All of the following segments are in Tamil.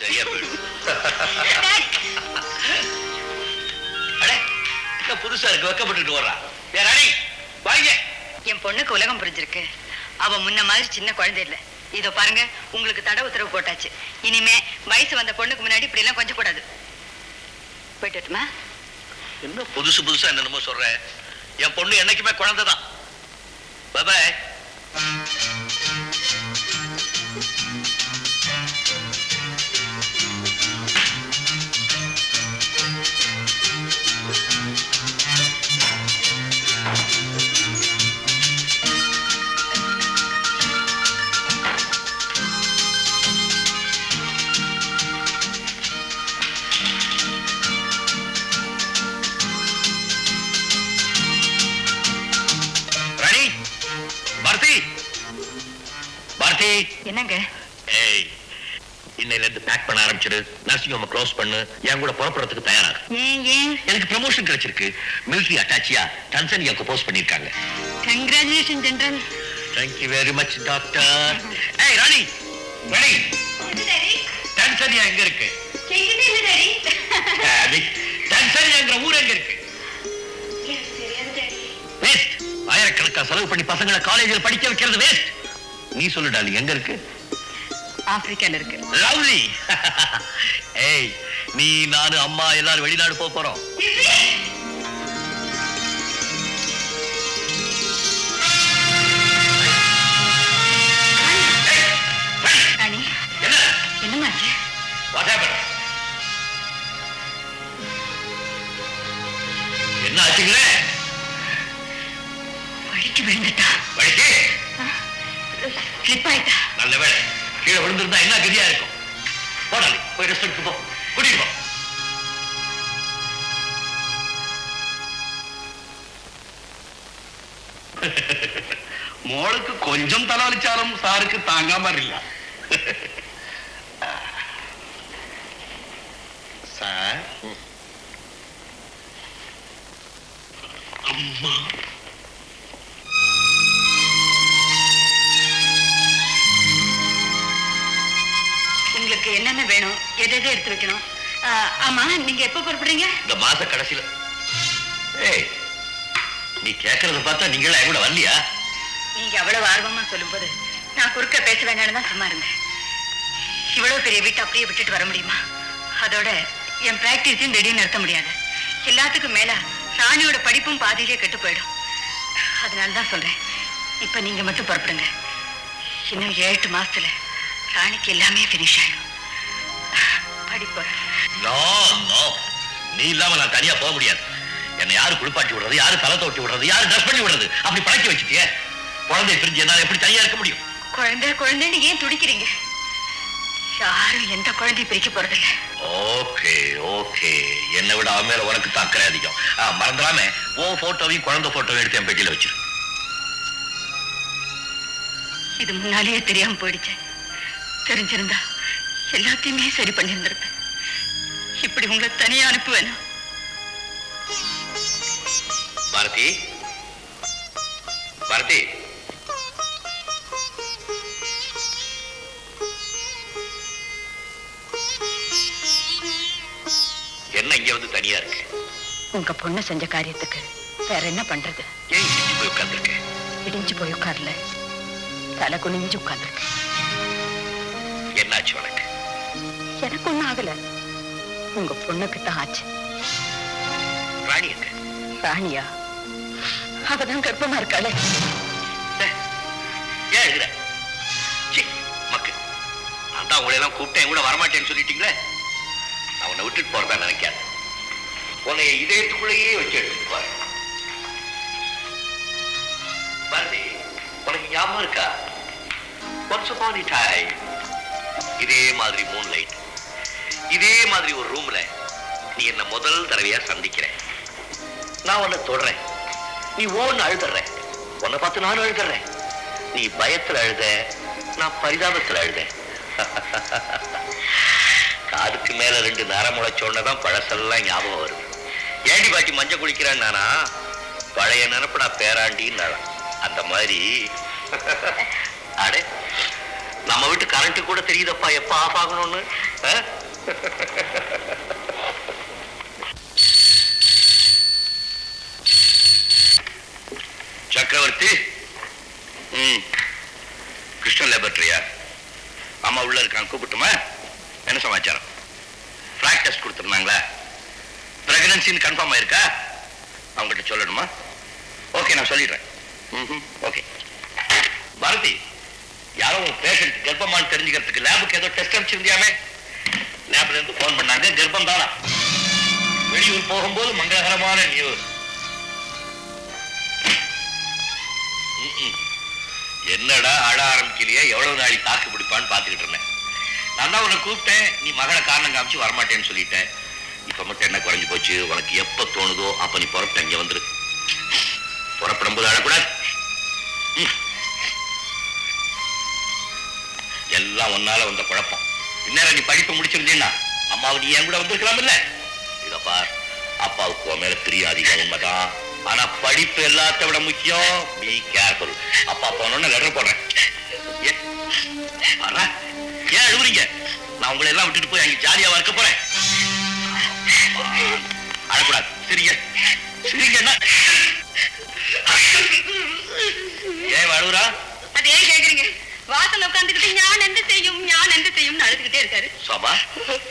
சரியா போயிடும். புதுசா இருக்கு, வெக்கப்பட்டு வர்றா. வாங்க. என் பொண்ணுக்கு உலகம் புரிஞ்சிருக்கு. அவ முன்ன மாதிரி சின்ன குழந்தை இல்ல. இதோ பாருங்க, உங்களுக்கு தடை உத்தரவு போட்டாச்சு. இனிமே வயசு வந்த பொண்ணுக்கு முன்னாடி இப்படி எல்லாம் கொஞ்சம் கூடாது. போயிட்டுமா? என்ன புதுசா என்னமோ சொல்றேன். என் பொண்ணு என்னைக்குமே குழந்தைதான். பாய். என்னங்க? ஏய், இன்னையில இருந்து பேக் பண்ண ஆரம்பிச்சிரு. நர்சிங் ஹோம் க்ளோஸ் பண்ணு. என் கூட புறப்படுறதுக்கு தயாரா. எனக்கு ப்ரமோஷன் கிடைச்சிருக்கு. மிலிட்டரி அட்டாச்சியா டான்சானியாக்கு போஸ்ட் பண்ணிருக்காங்க. Congratulation general. Thank you very much doctor. ஏய் ராணி, ராணி. டான்சானியா எங்க இருக்கு? டான்சானியாங்கிற ஊர் எங்க இருக்கு? வேஸ்ட். ஆயிரக்கணக்கான செலவு பண்ணி பசங்களை காலேஜில் படிக்க வைக்கிறது வேஸ்ட். நீ சொல்லு டார்லிங், எங்க இருக்கு? ஆப்பிரிக்கால இருக்கு. லவ்லி. ஏய், நீ நானு அம்மா எல்லாரும் வெளிநாடு போறோம். என்னமாச்சு? என்ன ஆச்சுங்களே? வழிக்கு விழுந்துட்டா. வழிக்கு ஸ்லிப் ஆயிட்டா. நல்ல வேலை. கீழே விழுந்திருந்தா என்ன கதியா இருக்கும். போடாது, போய் ரெஸ்ட் எடுத்து போ. கூட்டிட்டு போ. மோளுக்கு கொஞ்சம் தலைவலிச்சாலும் சாருக்கு தாங்காம இல்ல. சார், அம்மா உங்களுக்கு என்னென்ன வேணும், எதை எடுத்து வைக்கணும்? ஆமா, நீங்க எப்ப புறப்படுறீங்க? இந்த மாச கடைசியில. ஏய், நீ கேட்கறத பார்த்தா நீங்களா கூட வரலையா? நீங்க அவ்வளவு ஆர்வமா சொல்லும்போது நான் குறுக்க பேச வேண்டாம்னு தான் சும்மா இருந்தேன். இவ்வளவு பெரிய வீட்டை அப்படியே விட்டுட்டு வர முடியுமா? அதோட என் பிராக்டிஸையும் திடீர்னு நிறுத்த முடியாது. எல்லாத்துக்கும் மேல ராணியோட படிப்பும் பாதியிலே கெட்டு போயிடும். அதனாலதான் சொல்றேன், இப்ப நீங்க மட்டும் புறப்படுங்க. இன்னும் 7 மாசத்துல ராணிக்கு எல்லாமே பினிஷ் ஆயிடும். படிப்பு நீ இல்லாம நான் தனியா போக முடியாது. என்னை யாரு குளிப்பாட்டி விடுறது, யாரு தலை தோட்டி விடுறது, யாரு ட்ரெஸ் பண்ணி விடுறது, அப்படி பழக்கி வச்சுட்டியே. குழந்தை பிரிஞ்சு என்னால எப்படி தனியா இருக்க முடியும்? குழந்தைன்னு ஏன் துடிக்கிறீங்க? யாரும் எந்த குழந்தையும் பிரிக்க போறதில்ல. ஓகே ஓகே, என்னை விட அவன் மேல உனக்கு தாக்கறை அதிகம். மறந்துடாம உன் போட்டோவையும் குழந்தை போட்டோவையும் எடுத்து என் பெட்டியில வச்சிரு. இது முன்னாலேயே தெரியாம போயிடுச்சு. தெரிஞ்சிருந்தா எல்லாத்தையுமே சரி பண்ணியிருந்திருப்பேன். இப்படி உங்களை தனியா அனுப்புவேனா? பாரதி, பாரதி, என்ன இங்க வந்து தனியா இருக்கு? உங்க பொண்ணு செஞ்ச காரியத்துக்கு வேற என்ன பண்றது? ஏன் இடிஞ்சு போய் உட்கார்ந்துருக்க? இடிஞ்சு போய் உட்கார்ல, தலை குனிஞ்சு உட்கார்ந்துருக்க. என்னாச்சு உனக்கு? எனக்கு ஒண்ணும் ஆகல, உங்க பொண்ணுக்கு தான் ஆச்சு. ராணி எங்க? ராணியா? அவதான் கர்ப்பமா இருக்காளே. ஏன் எழுதுற? மக்கு, நான் தான் உங்களை எல்லாம் கூப்பிட்டேன், கூட வரமாட்டேன்னு சொல்லிட்டீங்களே. நான் உன்னை விட்டுட்டு போறதா நினைக்காது. உன்னை இதயத்துக்குள்ளேயே வச்சு எடுத்துட்டு போற. பாரதி, உனக்கு ஞாபகம் இருக்கா? ஒன்ஸ் அபான் எ டைம் இதே மாதிரி மூன்லைட், இதே மாதிரி ஒரு ரூம்ல நீ என்ன முதல் தடவையா சந்திக்கிற. நான் உன்னை தொடறேன், நீ ஓன்னு அழுதுற. உன்னை பார்த்து நானும் அழுதுறேன். நீ பயத்துல அழுத, நான் பரிதாபத்துல அழுத. காதுக்கு மேல 2 நரம் முளைச்சோன்னதான் பழசெல்லாம் ஞாபகம் வருது. ஏடி பாட்டி மஞ்சள் குளிக்கிறேன் நானா, பழைய நினப்படா பேராண்டின்னு அந்த மாதிரி. அடே, நம்ம வீட்டு கரண்ட் கூட தெரியுதப்பா எப்ப ஆஃப் ஆகணும்னு. என்ன சமாச்சாரம்? பிளாக் டெஸ்ட் கொடுத்துருந்தாங்களா? பிரெக்னன்சின்னு கன்ஃபார்ம் ஆயிருக்கா? அவங்ககிட்ட சொல்லணுமா? ஓகே, நான் சொல்லிடுறேன். ஓகே. பாரதி, யாரோ பேஷண்ட் கர்ப்பமானு தெரிஞ்சுக்கிறதுக்கு லேபுக்கு ஏதோ டெஸ்ட் அனுப்பிச்சிருந்தியாமே? லேப்ல இருந்து போன் பண்ணாங்க, கர்ப்பம் தானா? வெளியூர் போகும்போது மங்களகரமான நியூஸ். என்னடா அழ ஆரம்பிக்கலையே, எவ்வளவு நாளை தாக்கு பிடிப்பான்னு பாத்துக்கிட்டு இருந்தேன். நான் தான் உன்னை கூப்பிட்டேன், நீ மகளை காரணம் காமிச்சு வரமாட்டேன்னு சொல்லிட்டேன். இப்ப மட்டும் என்ன குறைஞ்சு போச்சு? உனக்கு எப்ப தோணுதோ அப்ப நீ புறப்பட்ட இங்க வந்துரு. புறப்படும் போது அழக்கூடாது. எல்லாம் ஒன்னால வந்த குழப்பம். இந்நேரம் நீ படிப்பு முடிச்சிருந்தீன்னா அம்மாவை நீ என் கூட வந்திருக்கலாம் இல்ல? இத பார், அப்பாவுக்கு உன் மேல பிரிய அதிகம் உண்மைதான். ஆனா படிப்பு எல்லாத்த விட முக்கியம். Be careful. அப்பா போனோன்னு லெட்டர் போடுறேன். ஏன் அழுவுறீங்க? நான் உங்களை எல்லாம் விட்டுட்டு போய் அங்க ஜாலியாவா இருக்க போறேன். அழக்கூடாது. சிரிங்க சிரிங்கன்னா ஏன் அழுவுறா? அது ஏன் கேக்குறீங்க? வாசல் உட்காந்துக்கிட்டு ஞான் எந்த செய்யும் அழுதுகிட்டே இருக்காரு. சோபா,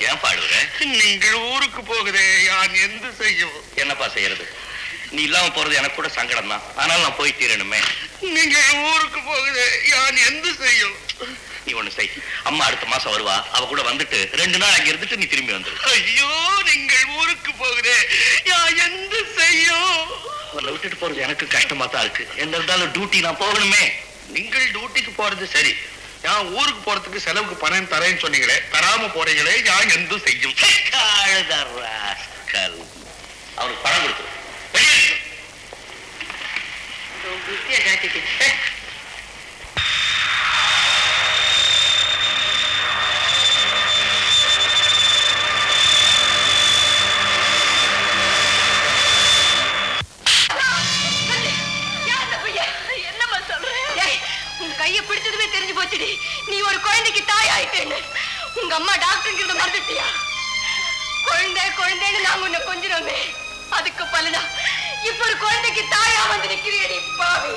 ஏன் பாடுற? நீங்கள் ஊருக்கு போகுதே, யான் எந்த செய்யும்? என்னப்பா செய்யறது? நீ இல்லாம போறது எனக்கு கூட சங்கடம் தான். ஆனாலும் நான் போய் தீரணுமே. நீங்கள் ஊருக்கு போகுதே, யான் எந்த செய்யும்? நீ ஒண்ணு செய். அம்மா அடுத்த மாசம் வருவா. அவ கூட வந்துட்டு 2 நாள் அங்க இருந்துட்டு நீ திரும்பி வந்துரு. ஐயோ, நீங்கள் ஊருக்கு போகுதே, யான் எந்த செய்யும்? அவளை விட்டுட்டு போறது எனக்கு கஷ்டமா தான் இருக்கு. என்ன இருந்தாலும் டியூட்டி நான் போகணுமே. நீங்கள் டியூட்டிக்கு போறது சரி, யான் ஊருக்கு போறதுக்கு செலவுக்கு பணம் தரேன்னு சொன்னீங்களே, தராம போறீங்களே, யான் எந்த செய்யும்? அவனுக்கு பணம் கொடுத்து கையை பிடிச்சதுமே தெரிஞ்சு போச்சுடி, நீ ஒரு குழந்தைக்கு தாய் ஆயிட்டேன்னு. உங்க அம்மா டாக்டருங்கிறத மறந்துட்டியா? குழந்தைன்னு நாங்க உன்னை கொஞ்சிரோமே, அதுக்கு பலனா இப்ப ஒரு குழந்தைக்கு தாயா வந்து நிக்கிறீடி பாவி.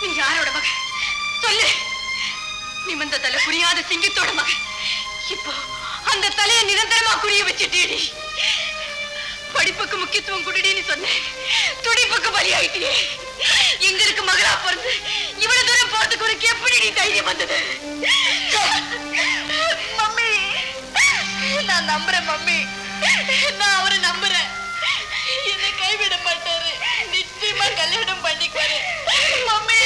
நீ யாரோட மக சொல்லு? நிமிர்ந்த தலை புரியாத சிங்கத்தோட மக. இப்போ அந்த தலையை நிரந்தரமா குறிய வச்சுட்டீடி. படிப்புக்கு முக்கியத்துவம் குடிடின்னு சொன்னேன், துடிப்புக்கு பலியாயிட்டியே. எங்க இருக்கு மகளா பிறந்து இவ்வளவு தூரம் போறதுக்கு உனக்கு எப்படி நீ தைரியம் வந்தது? மம்மி, நான் நம்புறேன் மம்மி, நான் அவரை நம்புறேன். என்னை கைவிட மாட்டாரு, நிச்சயமா கல்யாணம் பண்ணிக்குவாரு மம்மி.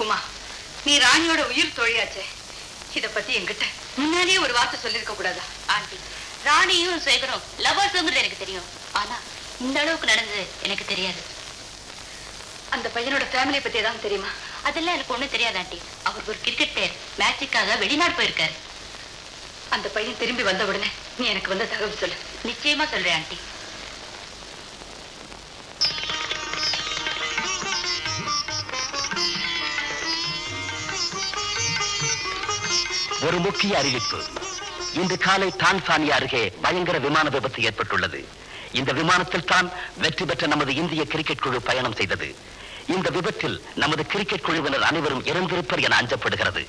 உமா, நீ ராணியோட உயிர் தோழியாச்சே, இத பத்தி என்கிட்ட முன்னாடியே ஒரு வார்த்தை சொல்லிருக்க கூடாதா? ஆண்டி, ராணியும் சேகரும் லவர்ஸ்ங்கிறது எனக்கு தெரியும். ஆனா இந்த அளவுக்கு நடந்தது எனக்கு தெரியாது. அந்த பையனோட ஃபேமிலியை பத்தி ஏதாவது தெரியுமா? அதெல்லாம் எனக்கு ஒண்ணும் தெரியாது ஆண்டி. அவர் ஒரு கிரிக்கெட் பிளேயர், மேட்சுக்காக வெளிநாடு போயிருக்காரு. அந்த பையன் திரும்பி வந்த உடனே நீ எனக்கு வந்த தகவல் சொல்லு. நிச்சயமா சொல்றேன் ஆண்டி. ஒரு முக்கிய அறிவிப்பு. இன்று காலை டான்சானியா அருகே பயங்கர விமான விபத்து ஏற்பட்டுள்ளது. இந்த விமானத்தில் தான் வெற்றி பெற்ற நமது இந்திய கிரிக்கெட் குழு பயணம் செய்தது. இந்த விபத்தில் நமது கிரிக்கெட் குழுவினர் அனைவரும் இறந்திருப்பர் என அஞ்சப்படுகிறது.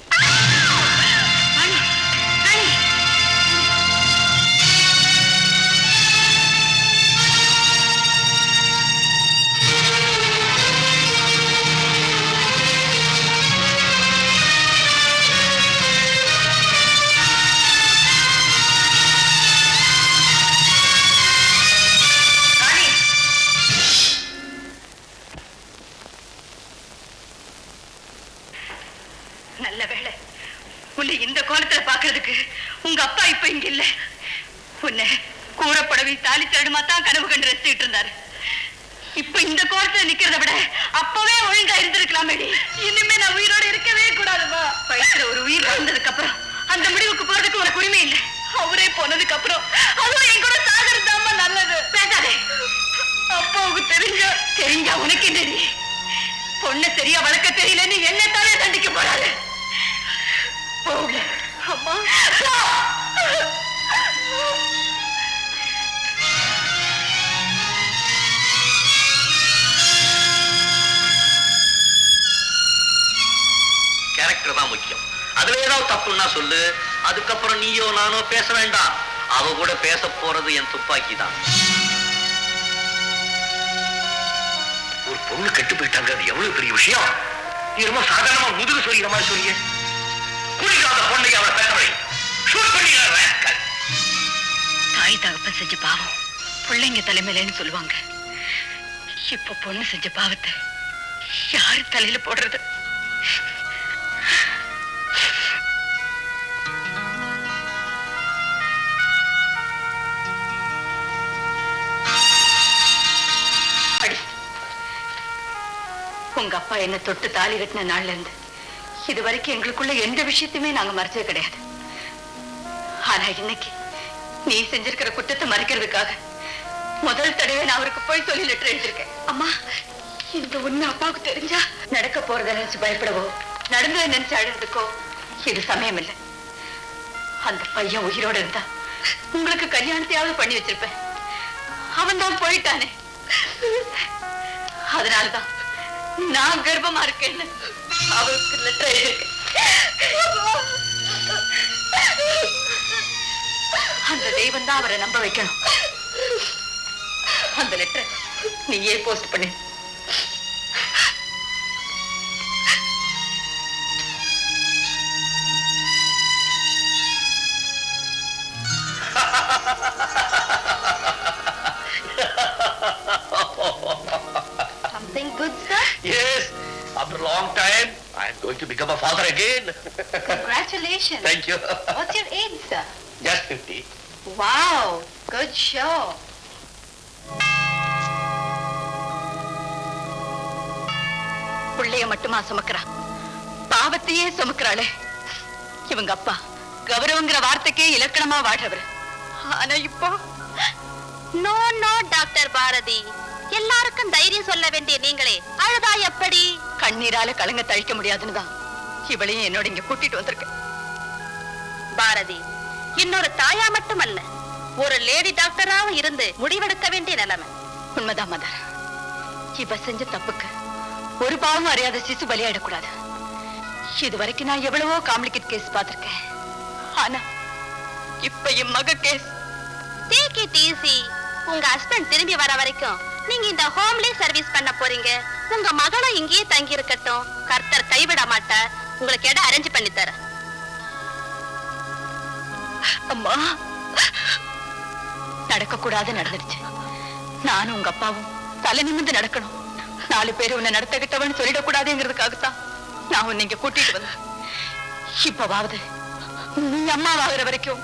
நல்ல வேளை, உன்னை இந்த கோலத்துல பாக்குறதுக்கு உங்க அப்பா இப்ப இங்க இல்ல. உன்னை கூறப்படவை தாலி தடுமா தான் கனவு கண்டு ரசிச்சுட்டு இருந்தாரு. இப்ப இந்த கோலத்துல நிக்கிறத விட அப்பவே ஒழுங்கா இருந்திருக்கலாமே. இனிமே நான் உயிரோட இருக்கவே கூடாதுமா. வயிற்றுல ஒரு உயிர் வந்ததுக்கு அப்புறம் அந்த முடிவுக்கு போறதுக்கு உனக்கு உரிமை இல்லை. அவரே போனதுக்கு அப்புறம் அதுவும் என் கூட சாகறதாமா நல்லது. பேசாதே. அப்பாவுக்கு தெரிஞ்சா உனக்கு என்னடி? பொண்ணை சரியா வளர்க்க தெரியலன்னு என்னத்தானே தண்டிக்க போறாரு. போங்க அம்மா. நடக்கிறதா முக்கியம். அதுல ஏதாவது தப்புன்னா சொல்லு, அதுக்கப்புறம் நீயோ நானோ பேச வேண்டாம். அவ கூட பேச போறது என் துப்பாக்கி தான். ஒரு பொண்ணு கெட்டு போயிட்டாங்க, அது எவ்வளவு பெரிய விஷயம். நீ ரொம்ப சாதாரணமா முதுகு சொல்லிக்கிற மாதிரி சொல்லிய குடிக்காத பொண்ணுக்கு அவளை பேசவை ஷூட் பண்ணிடுற. தாய் தகப்பன் செஞ்ச பாவம் பிள்ளைங்க தலைமையிலன்னு சொல்லுவாங்க. இப்ப பொண்ணு செஞ்ச பாவத்தை யாரு தலையில போடுறது? உங்க அப்பா என்ன தொட்டு தாலி கட்டின நாள்ல இருந்து இது வரைக்கும் எங்களுக்குள்ள எந்த விஷயத்தையுமே நாங்க மறைச்சது கிடையாது. ஆனா இன்னைக்கு நீ செஞ்சிருக்கிற குற்றத்தை மறைக்கிறதுக்காக முதல் தடவை நான் அவருக்கு போய் சொல்லி லெட்டர் எழுதியிருக்கேன். அம்மா, இந்த உண்மை அப்பாவுக்கு தெரிஞ்சா நடக்க போறத நினைச்சு பயப்படவோ நடந்ததை நினைச்சு அழுறதுக்கோ இது சமயம் இல்லை. அந்த பையன் உயிரோட இருந்தா உங்களுக்கு கல்யாணத்தையாவது பண்ணி வச்சிருப்பேன். அவன் தான் போயிட்டானே. அதனாலதான் நான் கர்ப்பமா இருக்கேன்னு அவருக்கு லெட்டர் எழுதியிருக்கேன். அந்த தெய்வம் தான் அவரை நம்ப வைக்கணும். அந்த லெட்டர் நீயே போஸ்ட் பண்ணு. Something good, sir? Yes, after a long time, I am going to become a father again. Congratulations. Thank you. What's your age, sir? Just 50. Wow, good show. பிள்ளைய மட்டுமா சுமக்கிறா, பாவத்தையே சுமக்கிறாளே. இவங்க அப்பா கௌரவங்கிற வார்த்தைக்கே இலக்கணமா வாழ்றவர். ஆனா இப்போ நோ நோ டாக்டர் பாரதி, எல்லாருக்கும் தைரியம் சொல்ல வேண்டிய நீங்களே அழுதா எப்படி? கண்ணீரால கலங்க தழிக்க முடியாதுன்னு தான் இவளையும் என்னோட இங்க கூட்டிட்டு வந்திருக்கேன். பாரதி இன்னொரு தாயா மட்டுமல்ல, ஒரு லேடி டாக்டராவும் இருந்து முடிவெடுக்க வேண்டிய நிலைமை. உண்மைதான் மதர். இவ செஞ்ச தப்புக்கு ஒரு பாவமும் அறியாத சிசு பலியாயிடக்கூடாது. இது வரைக்கும் நான் எவ்வளவோ காம்ப்ளிகேட் கேஸ் பார்த்திருக்கேன். ஆனா இப்ப என் மக கேஸ். Take it easy. உங்க ஹஸ்பண்ட் திரும்பி வர வரைக்கும் நீங்க இந்த ஹோம்லி சர்வீஸ் பண்ண போறீங்க. உங்க மகளும் இங்கேயே தங்கி இருக்கட்டும். கர்த்தர் கைவிட மாட்டார். உங்களுக்கு இடம் அரேஞ்ச் பண்ணி தர. அம்மா, நடக்க கூடாது நடந்துருச்சு. நானும் உங்க அப்பாவும் தலை நிமிர்ந்து நடக்கணும். 4 பேர் உன்னை நடத்தக்கிட்டவன்னு சொல்லிடக்கூடாதுங்கிறதுக்காகத்தான் நான் உன்னை இங்க கூட்டிட்டு வந்தேன். இப்பவாவது நீ அம்மா வாங்குற வரைக்கும்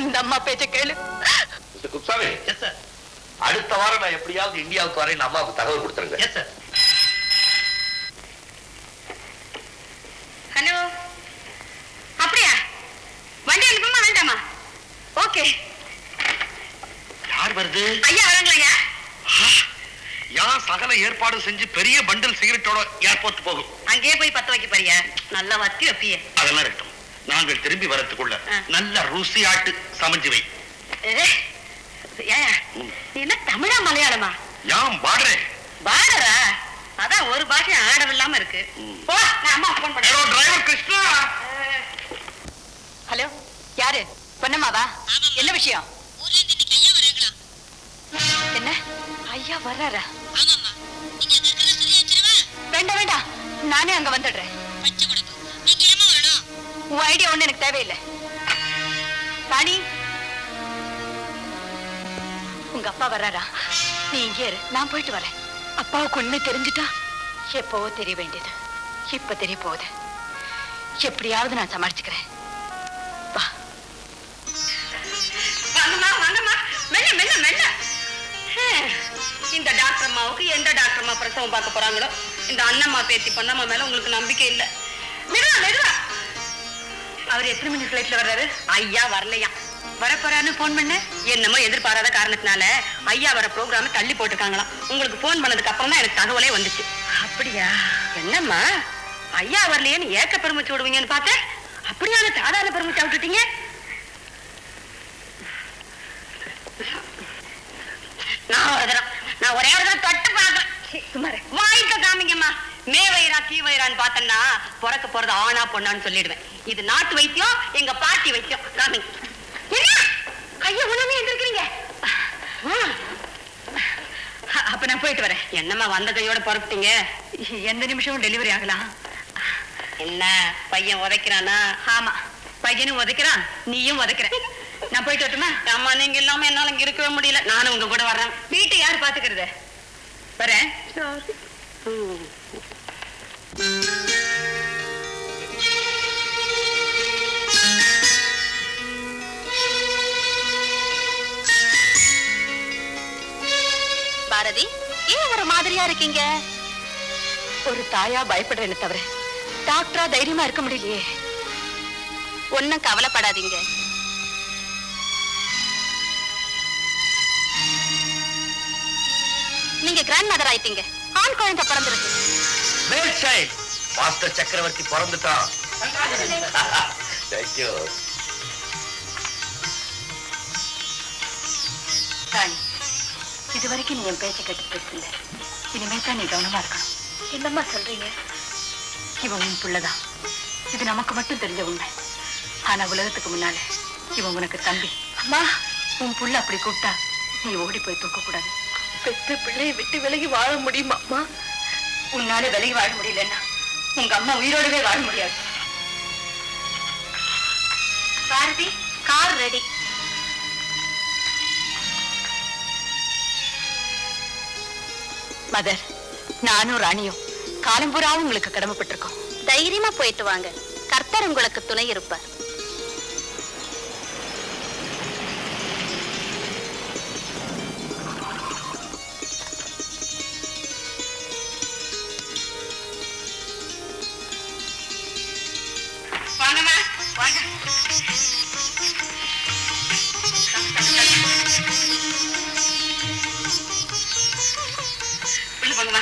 இந்த அம்மா பேச்ச கேளு. குப்சாமி, அடுத்த வாரம் நான் எப்படியாவது இந்தியாவுக்கு வரேன், அம்மாவுக்கு தகவல் கொடுத்துருங்க. ஹலோ, அப்படியா? வண்டி அனுப்புமா வேண்டாமா? ஓகே. யார் வருது? ஐயா வராங்களா? யார் சகல ஏற்பாடு செஞ்சு பெரிய பண்டல் சிகரெட்டோட ஏர்போர்ட் போகும். அங்கேயே போய் பத்த வைக்க போறியா? நல்லா வத்தி வைப்பிய. அதெல்லாம் இருக்கட்டும். நாங்கள் திரும்பி வரத்துக்குள்ள நல்ல ருசியாட்டு சமைஞ்சு வை. என்ன தமிழா மலையாளமா? யாம் பாடுறேன். பாடரா? அதான் ஒரு பாஷை ஆடவில்லாம இருக்கு. போ, நான் அம்மா phone hello driver Krishna. Hello, யாரு? பொன்னம்மாவா? என்ன விஷயம்? ஊர்ல இருந்து இன்னைக்கு ஐயா வராங்களா? என்ன ஐயா வர்றாரா? ஆமாம்மா. நீங்க அங்க இருக்கிறத சொல்லி வச்சிருவா. வேண்டாம் வேண்டாம், நானே அங்க வந்துடுறேன். பச்சை கொடுக்கு. நீங்க ஏமா வரணும்? உன் ஐடியா ஒண்ணு எனக்கு தேவையில்லை. ராணி, உங்க அப்பா வர்றாரா? நீ இங்கே இரு, நான் போயிட்டு வரேன். அப்பாவுக்கு உண்மை தெரிஞ்சுட்டா எப்பவோ தெரிய வேண்டியது இப்ப தெரிய போகுது. எப்படியாவது நான் சமாளிச்சுக்கிறேன். வா. வாங்கம்மா வாங்கம்மா, மெல்ல மெல்ல மெல்ல. இந்த டாக்டர் அம்மாவுக்கு எந்த டாக்டர் அம்மா பிரசவம் பார்க்க போறாங்களோ, இந்த அண்ணம்மா பேத்தி பொண்ணம்மா மேல உங்களுக்கு நம்பிக்கை இல்லை. மெதுவா மெதுவா. அவர் எத்தனை மணி ஃபிளைட்ல வர்றாரு? ஐயா வரலையா? வரப்போறான்னு போன் பண்ண என்னமோ எதிர்பாராத காரணத்தினால ஐயா வர ப்ரோக்ராம தள்ளி போட்டுருக்காங்களாம். உங்களுக்கு போன் பண்ணதுக்கு அப்புறம் தான் எனக்கு தகவலே வந்துச்சு. அப்படியா? என்னம்மா ஐயா வரலையேன்னு ஏக்க பெருமிச்சு விடுவீங்கன்னு பார்த்தேன். அப்படியா சாதாரண பெருமிச்சு விட்டுட்டீங்க? நான் ஒரே ஒரு தொட்டு பார்க்கறேன். சுமார் வாய்க்க காமிங்கம்மா. மே வயிறா கீ வயிறான்னு பார்த்தன்னா பிறக்க போறது ஆனா பொண்ணான்னு சொல்லிடுவேன். இது நாட்டு வைத்தியம், எங்க பாட்டி வைத்தியம். காமி ஐயோ உணவே எந்திருக்கிறீங்க. அப்ப நான் போயிட்டு வரேன். என்னம்மா வந்த கையோட புறப்பட்டீங்க? எந்த நிமிஷமும் டெலிவரி ஆகலாம். என்ன பையன் உதைக்கிறானா? ஆமா, பையனும் உதைக்கிறான், நீயும் உதைக்கிற. நான் போயிட்டு வரட்டுமா? அம்மா நீங்க இல்லாம என்னால இங்க இருக்கவே முடியல. நானும் உங்க கூட வர்றேன். வீட்டை யாரு பாத்துக்கிறது? வரேன். பாரதி, ஏன் ஒரு மாதிரியா இருக்கீங்க? ஒரு தாயா பயப்படுறேன்னு தவிர டாக்டரா தைரியமா இருக்க முடியலையே. ஒன்னும் கவலைப்படாதீங்க. நீங்க கிராண்ட் மதர் ஆயிட்டீங்க. ஆண் குழந்தை பிறந்திருக்கு. மாஸ்டர் சக்கரவர்த்தி பிறந்துட்டான். Thank you. ராணி, இதுவரைக்கும் நீ என் பேச்சை கேட்டு பேசல. இனிமே தான் நீ கவனமா இருக்கணும். என்னம்மா சொல்றீங்க? இவன் உன் புள்ளதான். இது நமக்கு மட்டும் தெரிஞ்ச உண்மை. ஆனா உலகத்துக்கு முன்னால இவன் உனக்கு தம்பி. அம்மா, உன் புள்ள அப்படி கூப்பிட்டா நீ ஓடி போய் தூக்க கூடாது. பெத்த பிள்ளையை விட்டு விலகி வாழ முடியுமா அம்மா? உன்னால விலகி வாழ முடியலன்னா உங்க அம்மா உயிரோடவே வாழ முடியாது. Bharathi, car ready. மதர், நானும் ராணியும் காலம்பூராவும் உங்களுக்கு கடமைப்பட்டிருக்கோம். தைரியமா போயிட்டு வாங்க. கர்த்தர் உங்களுக்கு துணை இருப்பார். வாங்கம்மா, வாங்க. உள்ள போங்கம்மா.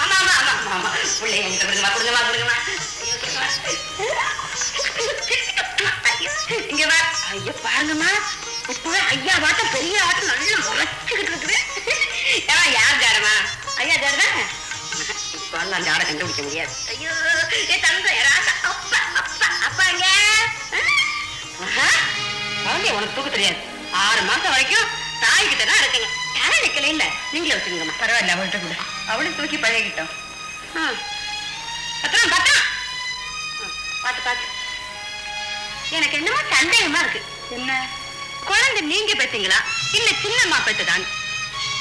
ஆமா ஆமா ஆமா ஆமா, பிள்ளை என்கிட்ட கொடுங்கம்மா, கொடுங்கம்மா, கொடுங்கம்மா. ஐயோ, கொடுங்கம்மா. இங்க வா. ஐயோ பாருங்கம்மா, இப்போ ஐயா வாட்டம் பெரிய ஆட்டம் நல்லா முளைச்சுக்கிட்டு இருக்குது. யார் ஜாடமா? ஐயா ஜாடுதான். இப்போ அந்த ஜாட கண்டுபிடிக்க முடியாது. ஐயோ ஏ தந்தை ராசா, அப்பா அப்பா அப்பாங்க. குழந்தைய உனக்கு தூக்க தெரியாது. 6 மாசம் வரைக்கும் தாய்கிட்ட தான் இருக்குங்க. யாரும் நிக்கல இல்ல, நீங்களே வச்சுக்கோங்கம்மா. பரவாயில்ல, அவள்கிட்ட கூட அவளும் தூக்கி பழகிட்டோம். பத்திரம் பத்திரம் பார்த்து பார்த்து. எனக்கு என்னமோ சந்தேகமா இருக்கு. என்ன? குழந்தை நீங்க பெத்தீங்களா இல்ல சின்னம்மா பெத்துதான்?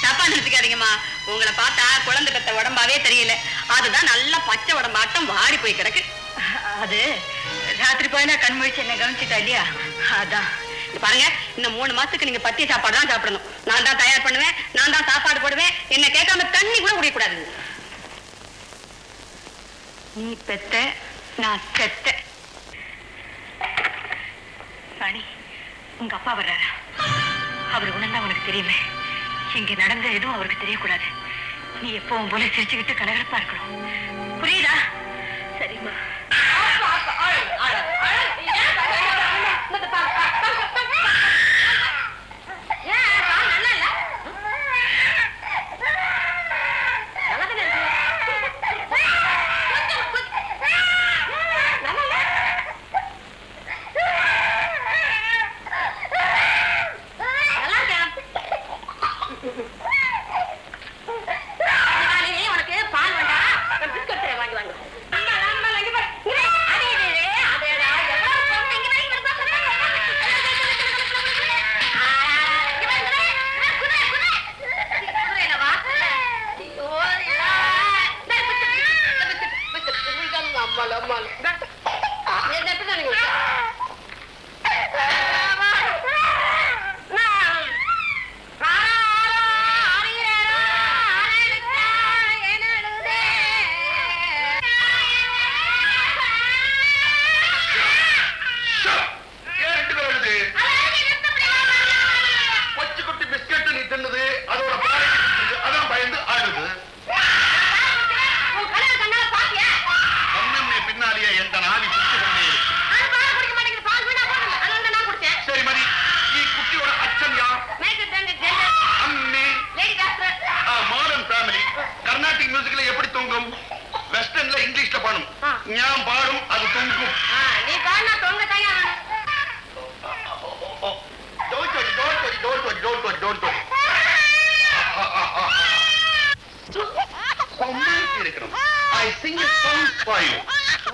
தப்பா நினைச்சுக்காதீங்கம்மா. உங்களை பார்த்தா குழந்தை பெத்த உடம்பாவே தெரியல. அதுதான் நல்லா பச்சை உடம்பாட்டம் வாடி போய் கிடக்கு. அது ராத்திரி போயினா கண் முழிச்சு என்ன கவனிச்சுட்டா இல்லையா? அதான் பாருங்க, இன்னும் 3 மாசத்துக்கு நீங்க பத்திய சாப்பாடு தான் சாப்பிடணும். நான் தான் தயார் பண்ணுவேன், நான் தான் சாப்பாடு போடுவேன். என்ன கேட்காம தண்ணி கூட குடிக்கக்கூடாது. நீ பெத்த, நான் செத்த. ராணி, உங்க அப்பா வர்றாரா? அவர் உணர்ந்தா உனக்கு தெரியுமே. இங்க நடந்த எதுவும் அவருக்கு தெரியக்கூடாது. நீ எப்பவும் போல சிரிச்சுக்கிட்டு கலகலப்பா இருக்கணும். புரியுதா? சரிம்மா. உனக்கு பால் வேண்டாம், பிஸ்கட் வாங்கி வாங்க.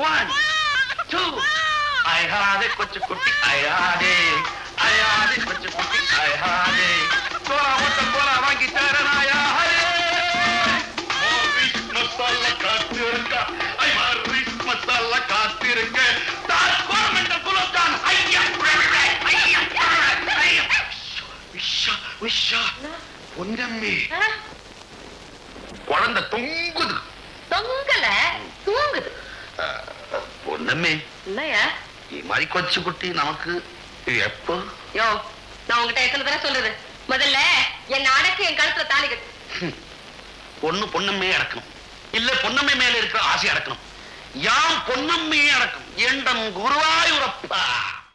1 2 அழாதே கொச்சு குட்டி அழாதே அழாதே கொச்சு குட்டி அழாதே சோளா ஓட்ட போலா வாங்கி தரனாயா மசாலா காத்திருக்க மசாலா காத்திருக்க பொன்னம்மே குழந்தை தொங்குது தொங்கல தூங்குது பொன்னம்மே இல்லையா இது மாதிரி கொச்சு குட்டி நமக்கு எப்போ யோ நான் உங்ககிட்ட எத்தனை தடவை சொல்றது முதல்ல என் அடக்கு என் கழுத்துல தாலி கட்டு பொண்ணு பொன்னம்மையே அடக்கணும் இல்ல பொன்னம்மை மேல இருக்கிற ஆசை அடக்கணும் யாம் பொன்னம்மையே அடக்கும் எண்டம் குருவாயூரப்பா